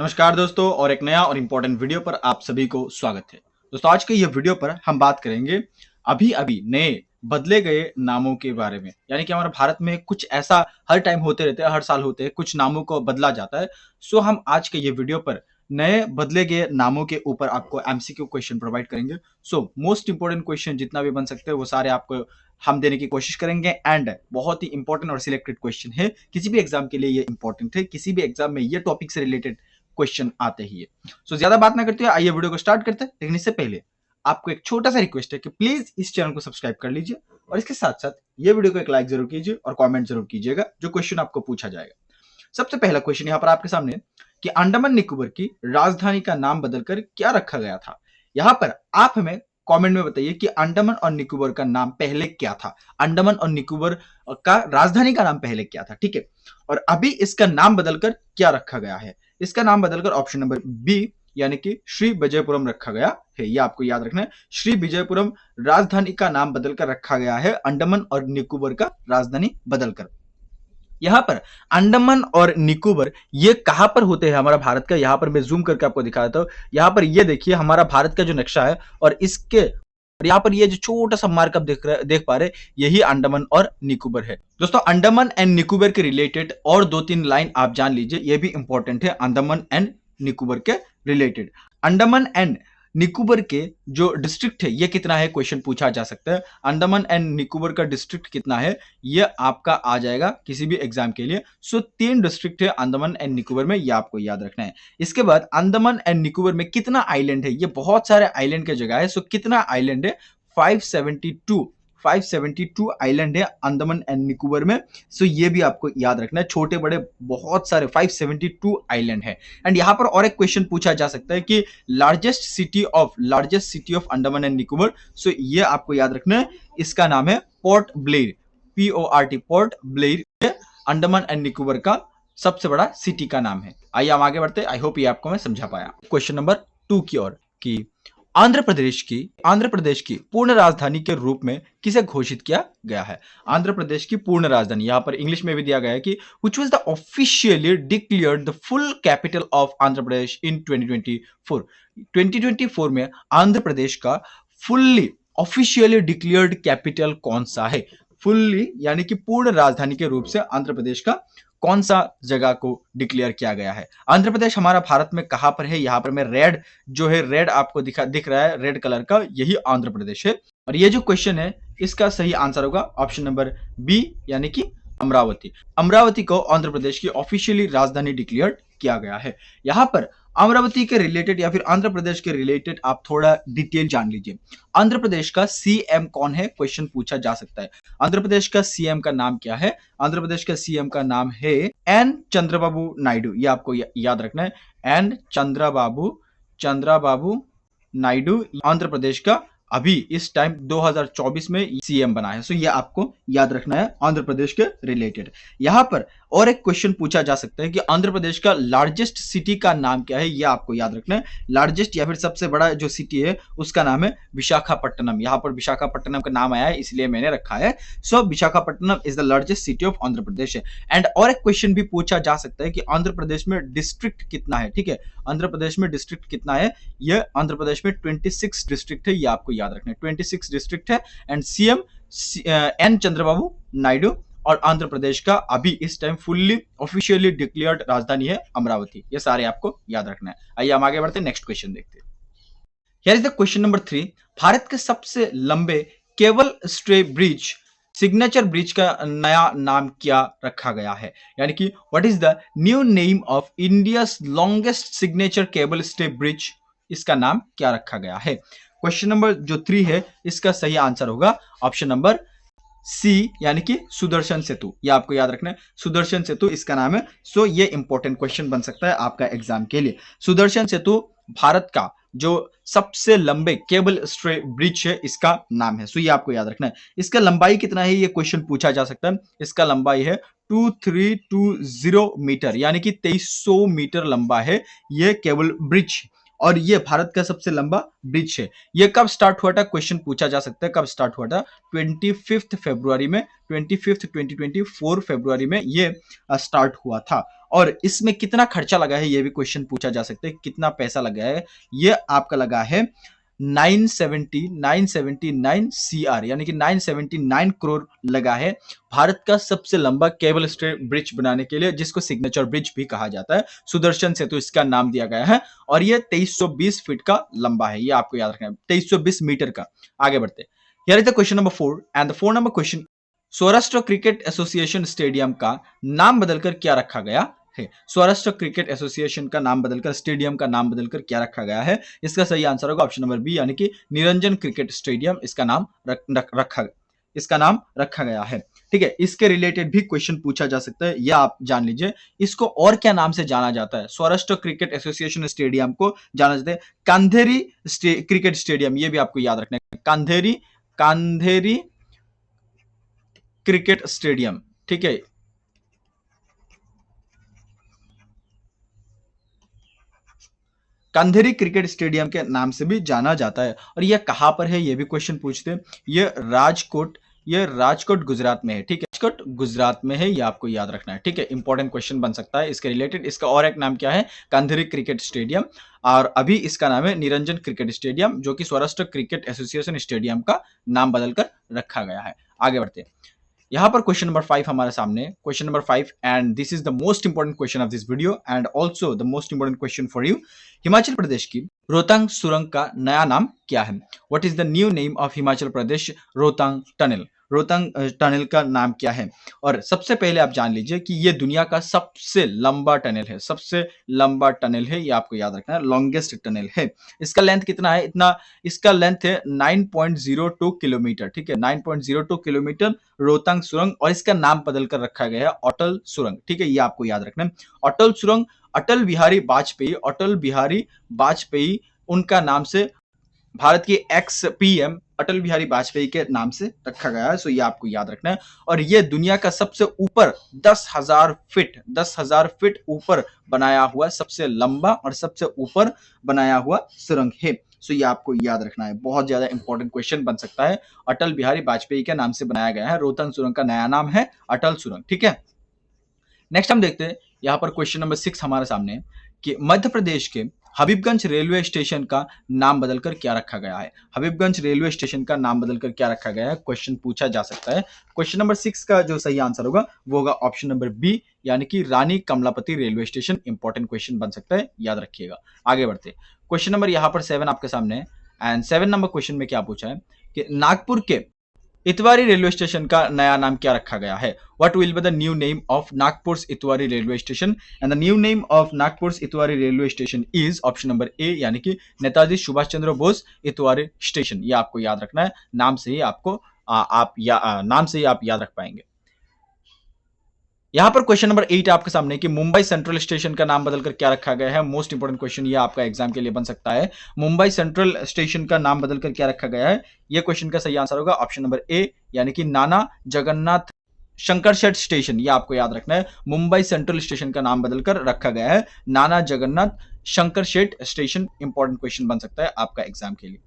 नमस्कार दोस्तों, और एक नया और इम्पोर्टेंट वीडियो पर आप सभी को स्वागत है। दोस्तों, आज के ये वीडियो पर हम बात करेंगे अभी अभी नए बदले गए नामों के बारे में। यानी कि हमारे भारत में कुछ ऐसा हर टाइम होते रहते हैं, हर साल होते हैं, कुछ नामों को बदला जाता है। सो हम आज के ये वीडियो पर नए बदले गए नामों के ऊपर आपको एमसीक्यू क्वेश्चन प्रोवाइड करेंगे। सो मोस्ट इंपोर्टेंट क्वेश्चन जितना भी बन सकते हैं वो सारे आपको हम देने की कोशिश करेंगे। एंड बहुत ही इंपॉर्टेंट और सिलेक्टेड क्वेश्चन है, किसी भी एग्जाम के लिए ये इंपॉर्टेंट है, किसी भी एग्जाम में ये टॉपिक से रिलेटेड क्वेश्चन आते ही है। सो ज्यादा बात ना करते हुए आइए वीडियो को स्टार्ट करते हैं। लेकिन इससे पहले आपको एक छोटा सा रिक्वेस्ट है कि प्लीज इस चैनल को सब्सक्राइब कर लीजिए और इसके साथ साथ ये वीडियो को एक लाइक जरूर कीजिए और कमेंट जरूर कीजिएगा जो क्वेश्चन आपको पूछा जाएगा। सबसे पहला क्वेश्चन यहाँ पर आपके सामने कि अंडमान निकोबार की राजधानी का नाम बदलकर क्या रखा गया था। यहाँ पर आप हमें कमेंट में बताइए कि अंडमान और निकोबार का नाम पहले क्या था। अंडमान और निकोबार का राजधानी का नाम पहले क्या था, ठीक है। और अभी इसका नाम बदलकर क्या रखा गया है। इसका नाम बदलकर ऑप्शन नंबर बी यानी कि श्री विजयपुरम रखा गया है। यह आपको याद रखना है, श्री विजयपुरम राजधानी का नाम बदलकर रखा गया है, अंडमान और निकोबार का राजधानी बदलकर। यहाँ पर अंडमान और निकोबार ये कहां पर होते हैं हमारा भारत का। यहां पर मैं जूम करके आपको दिखा देता हूं। यहां पर ये देखिए हमारा भारत का जो नक्शा है और इसके यहाँ पर ये जो छोटा सा मार्कअप देख पा रहे, यही अंडमान और निकोबार है। दोस्तों, अंडमान एंड निकोबार के रिलेटेड और दो तीन लाइन आप जान लीजिए, ये भी इंपॉर्टेंट है। अंडमान एंड निकोबार के रिलेटेड, अंडमान एंड निकोबार के जो डिस्ट्रिक्ट है ये कितना है, क्वेश्चन पूछा जा सकता है। अंडमान एंड निकोबार का डिस्ट्रिक्ट कितना है ये आपका आ जाएगा किसी भी एग्जाम के लिए। सो 3 डिस्ट्रिक्ट है अंडमान एंड निकोबार में, ये आपको याद रखना है। इसके बाद अंडमान एंड निकोबार में कितना आइलैंड है, ये बहुत सारे आइलैंड की जगह है। सो कितना आइलैंड है, 572 आइलैंड है अंडमान एंड निकोबार में। सो ये भी आपको याद रखना है, छोटे बड़े बहुत सारे 572 आइलैंड है। एंड यहाँ पर और एक क्वेश्चन पूछा जा सकता है कि largest city of Andaman and Nicobar. So ये आपको याद रखना है, इसका नाम है पोर्ट ब्लेयर, PORT, पोर्ट ब्लेयर अंडमान एंड निकोबार का सबसे बड़ा सिटी का नाम है। आइए हम आगे बढ़ते हैं। आई होप ये आपको मैं समझा पाया। क्वेश्चन नंबर 2 की ओर कि आंध्र प्रदेश की पूर्ण राजधानी के रूप में किसे घोषित किया गया है। आंध्र प्रदेश की पूर्ण राजधानी, यहां पर इंग्लिश में भी दिया गया है कि which was the officially declared the full capital of Andhra Pradesh in 2024। 2024 में आंध्र प्रदेश का फुल्ली ऑफिशियली डिक्लेयर्ड कैपिटल कौन सा है। फुल्ली यानी कि पूर्ण राजधानी के रूप से आंध्र प्रदेश का कौन सा जगह को डिक्लेयर किया गया है। आंध्र प्रदेश हमारा भारत में कहां पर है, यहां पर मैं रेड जो है, रेड आपको दिख रहा है रेड कलर का, यही आंध्र प्रदेश है। और ये जो क्वेश्चन है इसका सही आंसर होगा ऑप्शन नंबर बी यानी कि अमरावती। अमरावती को आंध्र प्रदेश की ऑफिशियली राजधानी डिक्लेयर किया गया है। यहां पर अमरावती के रिलेटेड या फिर आंध्र प्रदेश के रिलेटेड आप थोड़ा डिटेल जान लीजिए। आंध्र प्रदेश का सीएम कौन है, क्वेश्चन पूछा जा सकता है। आंध्र प्रदेश का सीएम का नाम क्या है। आंध्र प्रदेश का सीएम का नाम है एन चंद्रबाबू नायडू। ये आपको याद रखना है, एन चंद्रबाबू नायडू आंध्र प्रदेश का अभी इस टाइम 2024 में सीएम बना है। सो ये आपको याद रखना है आंध्र प्रदेश के रिलेटेड। यहां पर और एक क्वेश्चन पूछा जा सकता है कि आंध्र प्रदेश का लार्जेस्ट सिटी का नाम क्या है, ये आपको याद रखना है। लार्जेस्ट या फिर सबसे बड़ा जो सिटी है उसका नाम है विशाखापट्टनम। यहां पर विशाखापट्टनम का नाम आया है इसलिए मैंने रखा है। So Visakhapatnam is the largest city of Andhra Pradesh है। एंड और एक क्वेश्चन भी पूछा जा सकता है कि आंध्र प्रदेश में डिस्ट्रिक्ट कितना है, ठीक है। आंध्र प्रदेश में डिस्ट्रिक्ट कितना है, ये आंध्र प्रदेश में 26 डिस्ट्रिक्ट है, ये आपको याद रखना है। 26 डिस्ट्रिक्ट है and CM N Chandrababu Naidu और आंध्र प्रदेश का अभी इस टाइम फुल्ली ऑफिशियली डिक्लेयर्ड राजधानी है अमरावती। ये सारे आपको याद रखना है। आइए हम आगे बढ़ते हैं, नेक्स्ट क्वेश्चन देखते हैं। Here is the question number 3। Bharat के सबसे लंबे cable stay bridge signature bridge का नया नाम क्या रखा गया है, यानी कि what is the new name of India's longest signature cable stay bridge, इसका नाम क्या रखा गया है। क्वेश्चन नंबर जो 3 है इसका सही आंसर होगा ऑप्शन नंबर सी यानी कि सुदर्शन सेतु। ये आपको याद रखना है, सुदर्शन सेतु इसका नाम है। सो ये इंपॉर्टेंट क्वेश्चन बन सकता है आपका एग्जाम के लिए। सुदर्शन सेतु भारत का जो सबसे लंबे केबल स्टे ब्रिज है इसका नाम है। सो ये आपको याद रखना है। इसका लंबाई कितना है ये क्वेश्चन पूछा जा सकता है। इसका लंबाई है 2320 मीटर यानी कि 2300 मीटर लंबा है ये केबल ब्रिज और ये भारत का सबसे लंबा ब्रिज है। ये कब स्टार्ट हुआ था, क्वेश्चन पूछा जा सकता है कब स्टार्ट हुआ था। 25 फरवरी में 2024 में ये स्टार्ट हुआ था और इसमें कितना खर्चा लगा है ये भी क्वेश्चन पूछा जा सकता है, कितना पैसा लगा है। ये आपका लगा है 979 CR यानी कि 979 करोड़ लगा है भारत का सबसे लंबा केबल स्टे ब्रिज बनाने के लिए, जिसको सिग्नेचर ब्रिज भी कहा जाता है। सुदर्शन सेतु इसका नाम दिया गया है और ये 2320 फीट का लंबा है, ये आपको याद रखना है, 2320 मीटर का। आगे बढ़ते, here is the question number 4 and the 4 number question, Saurashtra cricket association stadium का नाम बदलकर क्या रखा गया है? सौराष्ट्र क्रिकेट एसोसिएशन का नाम बदलकर, स्टेडियम का नाम बदलकर क्या रखा गया है? इसका सही आंसर होगा ऑप्शन नंबर बी यानी कि निरंजन क्रिकेट स्टेडियम इसका नाम रखा गया है। ठीक है, इसके रिलेटेड भी क्वेश्चन पूछा जा सकता है, यह आप जान लीजिए। इसको और क्या नाम से जाना जाता है? सौराष्ट्र क्रिकेट एसोसिएशन स्टेडियम को जाना जाता है कांधेरी क्रिकेट स्टेडियम, यह भी आपको याद रखना है, कांधेरी क्रिकेट स्टेडियम। ठीक है, कांधेरी क्रिकेट स्टेडियम के नाम से भी जाना जाता है। और यह कहां पर है, यह भी क्वेश्चन पूछते हैं। यह राजकोट गुजरात में है। ठीक है, राजकोट गुजरात में है, यह आपको याद रखना है। ठीक है, इंपॉर्टेंट क्वेश्चन बन सकता है इसके रिलेटेड। इसका और एक नाम क्या है? कांधेरी क्रिकेट स्टेडियम, और अभी इसका नाम है निरंजन क्रिकेट स्टेडियम, जो कि सौराष्ट्र क्रिकेट एसोसिएशन स्टेडियम का नाम बदलकर रखा गया है। आगे बढ़ते हैं, यहां पर क्वेश्चन नंबर 5 हमारे सामने, question number 5 and this is the most important question of this video and also the most important question for you. Himachal Pradesh की रोहतांग सुरंग का नया नाम क्या है? What is the new name of Himachal Pradesh Rohtang tunnel? Rohtang tunnel का नाम क्या है? और सबसे पहले आप जान लीजिए कि यह दुनिया का सबसे लंबा टनल है, सबसे लंबा टनल है, ये आपको याद रखना है, लॉन्गेस्ट टनल है। इसका लेंथ कितना है? इसका लेंथ है 9.02 किलोमीटर। ठीक है, 9.02 किलोमीटर रोहतांग सुरंग, और इसका नाम बदल कर रखा गया है अटल सुरंग। ठीक है, ये आपको याद रखना है, अटल सुरंग। अटल बिहारी वाजपेयी उनका नाम से, भारत के एक्स पीएम अटल बिहारी वाजपेयी के नाम से रखा गया है। सो ये आपको याद रखना है। और ये दुनिया का सबसे ऊपर 10,000 फीट ऊपर बनाया हुआ सबसे लंबा और सबसे ऊपर बनाया हुआ सुरंग है। सो ये आपको याद रखना है, बहुत ज्यादा इंपॉर्टेंट क्वेश्चन बन सकता है। अटल बिहारी वाजपेयी के नाम से बनाया गया है, रोहतांग सुरंग का नया नाम है अटल सुरंग। ठीक है, नेक्स्ट हम देखते हैं यहां पर क्वेश्चन नंबर 6 हमारे सामने, कि मध्य प्रदेश के हबीबगंज रेलवे स्टेशन का नाम बदलकर क्या रखा गया है? हबीबगंज रेलवे स्टेशन का नाम बदलकर क्या रखा गया है, क्वेश्चन पूछा जा सकता है। क्वेश्चन नंबर 6 का जो सही आंसर होगा वो होगा ऑप्शन नंबर बी यानी कि Rani Kamlapati railway station. Important question बन सकता है, याद रखिएगा। आगे बढ़ते, क्वेश्चन नंबर यहां पर 7 आपके सामने, एंड 7 नंबर क्वेश्चन में क्या पूछा है कि नागपुर के इतवारी रेलवे स्टेशन का नया नाम क्या रखा गया है? What will be the new name of Nagpur's Itwari railway station? And the new name of Nagpur's Itwari railway station is option number A यानी कि नेताजी सुभाष चंद्र बोस इतवारी स्टेशन। ये आपको याद रखना है, नाम से ही आपको नाम से ही आप याद रख पाएंगे। यहां पर क्वेश्चन नंबर 8 आपके सामने कि मुंबई सेंट्रल स्टेशन का नाम बदलकर क्या रखा गया है? मोस्ट इंपोर्टेंट क्वेश्चन ये आपका एग्जाम के लिए बन सकता है। मुंबई सेंट्रल स्टेशन का नाम बदलकर क्या रखा गया है? ये क्वेश्चन का सही आंसर होगा ऑप्शन नंबर ए यानी कि नाना जगन्नाथ शंकर शेठ स्टेशन। ये आपको याद रखना है, मुंबई सेंट्रल स्टेशन का नाम बदलकर रखा गया है नाना Jagannath Shankar Sheth station. Important question बन सकता है आपका एग्जाम के लिए।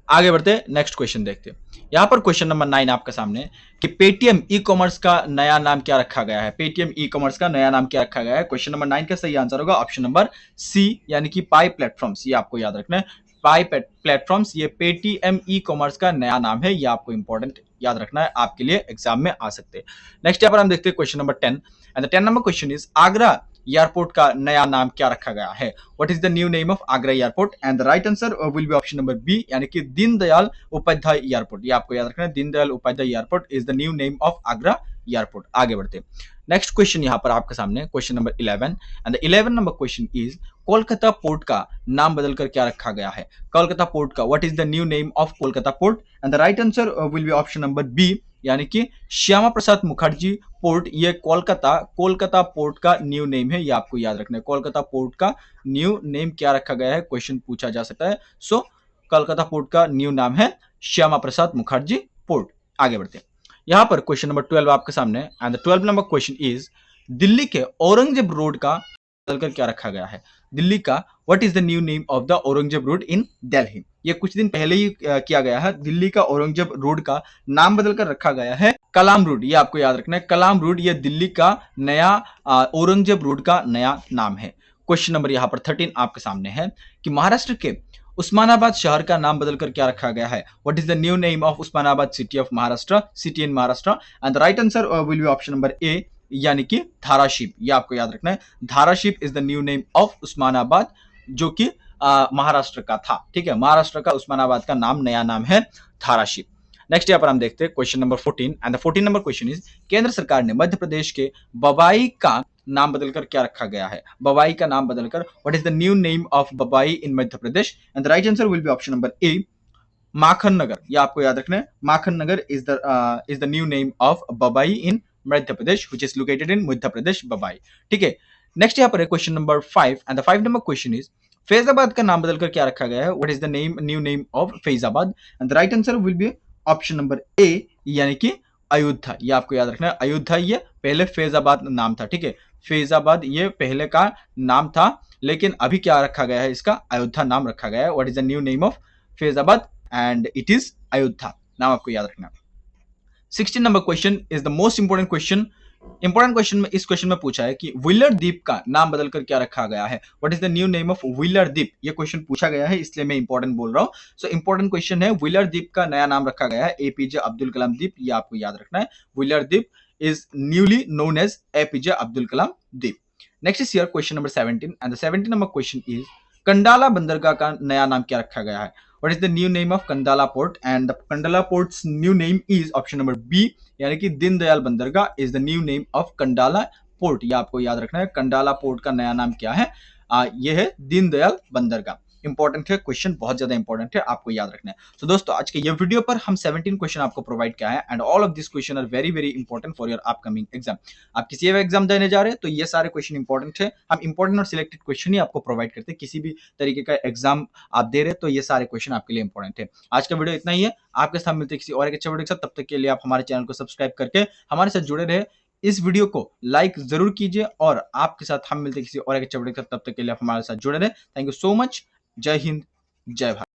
आगे बढ़ते, नेक्स्ट क्वेश्चन देखते हैं। यहां पर क्वेश्चन नंबर 9 आपके सामने कि पेटीएम ई कॉमर्स का नया नाम क्या रखा गया है? पेटीएम ई कॉमर्स का नया नाम क्या रखा गया है? क्वेश्चन नंबर 9 का सही आंसर होगा ऑप्शन नंबर सी यानी कि पाई प्लेटफॉर्म्स। ये आपको याद रखना है, पाई प्लेटफॉर्म्स, ये पेटीएम ई कॉमर्स का नया नाम है। ये आपको इंपॉर्टेंट याद रखना है, आपके लिए एग्जाम में आ सकते हैं। नेक्स्ट यहाँ पर हम देखते हैं question number 10 and the 10 number question is Agra airport का नया नाम क्या रखा गया है? What is the new name of Agra airport? And the right answer will be option number B यानी कि दीनदयाल उपाध्याय एयरपोर्ट। ये आपको याद रखना है, Deendayal Upadhyay airport is the new name of Agra airport. आगे बढ़ते, नेक्स्ट क्वेश्चन यहां पर आपके सामने question number 11 and the 11 number question is Kolkata port का नाम बदलकर क्या रखा गया है? कोलकाता पोर्ट का, what is the new name of Kolkata port? And the right answer will be option number B यानी कि श्यामा प्रसाद मुखर्जी पोर्ट। ये कोलकाता पोर्ट का न्यू नेम है, ये आपको याद रखना है। कोलकाता पोर्ट का न्यू नेम क्या रखा गया है, क्वेश्चन पूछा जा सकता है। सो कोलकाता पोर्ट का न्यू नाम है श्यामा प्रसाद मुखर्जी पोर्ट। आगे बढ़ते हैं, यहां पर क्वेश्चन नंबर 12 आपके सामने and the 12 number question is Delhi के औरंगजेब रोड का बदलकर क्या रखा गया है? दिल्ली का, what is the new name of the Aurangzeb road in Delhi? ये कुछ दिन पहले ही किया गया है। दिल्ली का औरंगजेब रोड का नाम बदलकर रखा गया है कलाम रोड। ये आपको याद रखना है, कलाम रोड ये दिल्ली का नया औरंगजेब रोड का नया नाम है। क्वेश्चन नंबर यहाँ पर 13 आपके सामने है कि महाराष्ट्र के उस्मानाबाद शहर का नाम बदलकर क्या रखा गया है? What is the new name of Osmanabad city of Maharashtra, city in Maharashtra? And the right answer will be option number ए, यानी कि धाराशिव। ये आपको याद रखना है, Dharashiv is the new name of Osmanabad, जो कि महाराष्ट्र का था। ठीक है, महाराष्ट्र का उस्मानाबाद का नाम नया नाम है धाराशिव। नेक्स्ट यहाँ पर हम देखते हैं question number 14 and the 14 number question is केंद्र सरकार ने मध्य प्रदेश के बबाई का नाम बदलकर क्या रखा गया है? बबाई का नाम बदलकर what is the new name of Babai in Madhya Pradesh? And the right answer will be option number A, Makhan Nagar. ये आपको याद रखना है, Makhan Nagar is the new name of Babai in Madhya Pradesh which is located in Madhya Pradesh Babai. ठीक है, नेक्स्ट यहाँ पर है question number 5 and the 5 number question is Faizabad का नाम बदलकर क्या रखा गया है? What is the new name of Faizabad? And the right answer will be option number ए, यानी कि अयोध्या। ये आपको याद रखना है, अयोध्या ये पहले फैजाबाद नाम था। ठीक है, फैजाबाद ये पहले का नाम था, लेकिन अभी क्या रखा गया है? इसका अयोध्या नाम रखा गया है। What is the new name of Faizabad? And it is Ayodhya. नाम आपको याद रखना। 16 number question is the most important question. Important question में इस क्वेश्चन में पूछा है कि व्हीलर द्वीप का नाम बदलकर क्या रखा गया है? What is the new name of wheeler द्वीप? ये क्वेश्चन पूछा गया है, इसलिए मैं इंपॉर्टेंट बोल रहा हूं। सो इंपॉर्टेंट क्वेश्चन है, व्हीलर द्वीप का नया नाम रखा गया है एपीजे अब्दुल कलाम द्वीप। ये आपको याद रखना है, व्हीलर द्वीप is newly known as APJ Abdul Kalam द्वीप। Next is here question number 17 and the 17 number question is Kandla बंदरगाह का नया नाम क्या रखा गया है? What is the new name of Kandala Port? And the Kandala Port's new name is option number B, यानी कि दीनदयाल बंदरगाह is the new name of Kandala Port। ये आपको याद रखना है, कंडाला पोर्ट का नया नाम क्या है? ये है दीनदयाल बंदरगाह। इंपॉर्टेंट है क्वेश्चन, बहुत ज्यादा इंपॉर्टेंट है, आपको याद रखना है। तो दोस्तों आज के ये वीडियो पर हम 17 क्वेश्चन आपको प्रोवाइड किया है and all of this question are very very important for your upcoming exam. आप किसी भी एग्जाम देने जा रहे हैं तो ये सारे क्वेश्चन इंपॉर्टेंट है। हम इंपॉर्टेंट और सिलेक्टेड क्वेश्चन ही आपको प्रोवाइड करते हैं, किसी भी तरीके का एग्जाम आप दे रहे हैं तो ये सारे क्वेश्चन आपके लिए इंपॉर्टेंट है। आज का वीडियो इतना ही है, आपके साथ मिलते हैं किसी और एक अच्छे वीडियो के साथ। तब तक के लिए आप हमारे चैनल को सब्सक्राइब करके हमारे साथ जुड़े रहे। इस वीडियो को लाइक जरूर कीजिए और आपके साथ हम मिलते हैं किसी और एक अच्छे वीडियो के साथ। तब तक के लिए आप हमारे साथ जुड़े रहे। Thank you so much. जय हिंद, जय भारत।